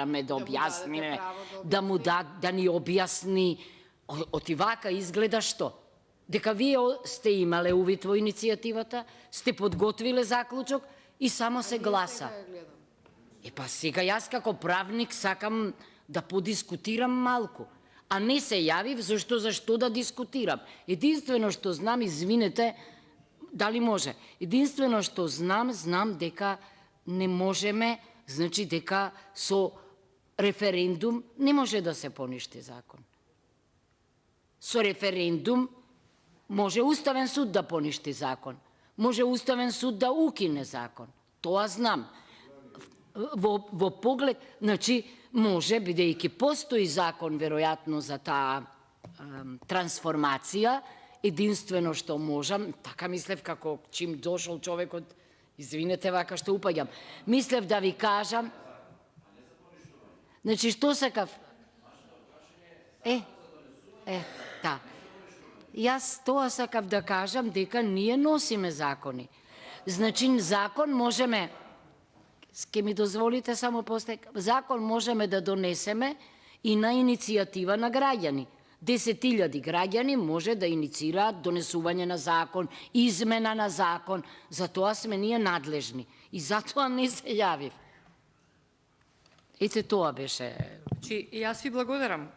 me da objasni me, da ni objasni отивака изгледа што? Дека вие сте имале увид во иницијативата, сте подготвиле заклучок и само се гласа. Па сега јас како правник сакам да подискутирам малку, а не се јавив зашто да дискутирам. Единствено што знам, извинете, дали може? Единствено што знам дека не можеме, значи дека со референдум не може да се поништи закон. Со референдум може Уставен суд да поништи закон, може Уставен суд да укине закон, тоа знам. Во поглед, значи, може, бидејќи постои закон, веројатно, за таа трансформација, единствено што можам, така мислев како чим дошол човекот, извинете, вака што упаѓам, мислев да ви кажам, значи, што сакав? Да. Јас тоа сакав да кажам дека ние носиме закони. Значи, закон можеме, ке ми дозволите само постек, закон можеме да донесеме и на иницијатива на граѓани. 10.000 граѓани може да инициираат донесување на закон, измена на закон, за тоа сме ние надлежни. И затоа не се јавив. Ете, тоа беше. Јас ви благодарам.